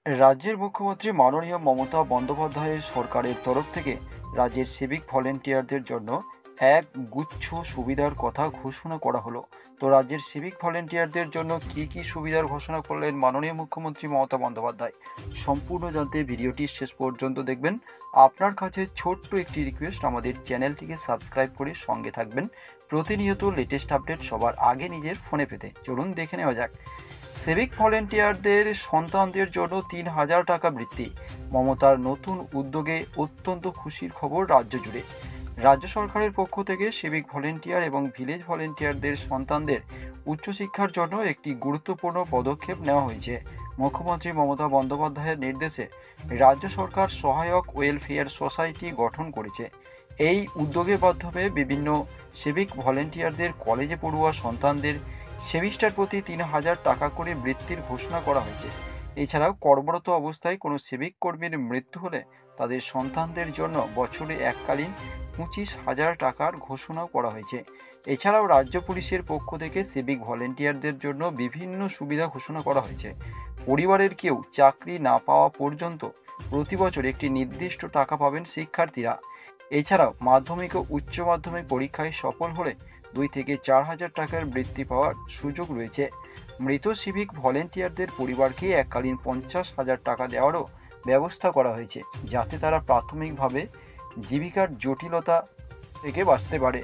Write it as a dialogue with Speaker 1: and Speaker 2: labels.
Speaker 1: রাজ্যের মুখ্যমন্ত্রী মাননীয় মমতা বন্দ্যোপাধ্যায়ের সরকারের তরফ থেকে রাজ্যের সিভিক ভলেন্টিয়ারদের জন্য এক গুচ্ছ সুবিধার কথা ঘোষণা করা হলো। তো রাজ্যের সিভিক ভলেন্টিয়ারদের জন্য কি কি সুবিধার ঘোষণা করলেন মাননীয় মুখ্যমন্ত্রী মমতা বন্দ্যোপাধ্যায়, সম্পূর্ণ জানতে ভিডিওটি শেষ পর্যন্ত দেখবেন। আপনার কাছে ছোট্ট একটি রিকোয়েস্ট, আমাদের চ্যানেলটিকে সাবস্ক্রাইব করে সঙ্গে থাকবেন প্রতিনিয়ত লেটেস্ট আপডেট সবার আগে নিজের ফোনে পেতে। চলুন দেখে নেওয়া যাক। সিভিক ভলেন্টিয়ারদের সন্তানদের জন্য ৩,০০০ টাকা বৃত্তি, মমতার নতুন উদ্যোগে অত্যন্ত খুশির খবর রাজ্য জুড়ে। রাজ্য সরকারের পক্ষ থেকে সিভিক ভলেন্টিয়ার এবং ভিলেজ ভলেন্টিয়ারদের সন্তানদের উচ্চশিক্ষার জন্য একটি গুরুত্বপূর্ণ পদক্ষেপ নেওয়া হয়েছে। মুখ্যমন্ত্রী মমতা বন্দ্যোপাধ্যায়ের নির্দেশে রাজ্য সরকার সহায়ক ওয়েলফেয়ার সোসাইটি গঠন করেছে। এই উদ্যোগের মাধ্যমে বিভিন্ন সিভিক ভলেন্টিয়ারদের কলেজে পড়ুয়া সন্তানদের সেমিস্টার প্রতি ৩,০০০ টাকা করে বৃত্তির ঘোষণা করা হয়েছে। এছাড়াও কর্মরত অবস্থায় কোনো সিভিক কর্মীর মৃত্যু হলে তাদের সন্তানদের জন্য বছরে এককালীন ২৫,০০০ টাকার ঘোষণাও করা হয়েছে। এছাড়াও রাজ্য পুলিশের পক্ষ থেকে সিভিক ভলেন্টিয়ারদের জন্য বিভিন্ন সুবিধা ঘোষণা করা হয়েছে। পরিবারের কেউ চাকরি না পাওয়া পর্যন্ত প্রতি বছর একটি নির্দিষ্ট টাকা পাবেন শিক্ষার্থীরা। এছাড়াও মাধ্যমিক ও উচ্চ মাধ্যমিক পরীক্ষায় সফল হলে ২ থেকে ৪,০০০ টাকার বৃত্তি পাওয়ার সুযোগ রয়েছে। মৃত সিভিক ভলেন্টিয়ারদের পরিবারকে এককালীন ৫০,০০০ টাকা দেওয়ারও ব্যবস্থা করা হয়েছে, যাতে তারা প্রাথমিকভাবে জীবিকার জটিলতা থেকে বাঁচতে পারে।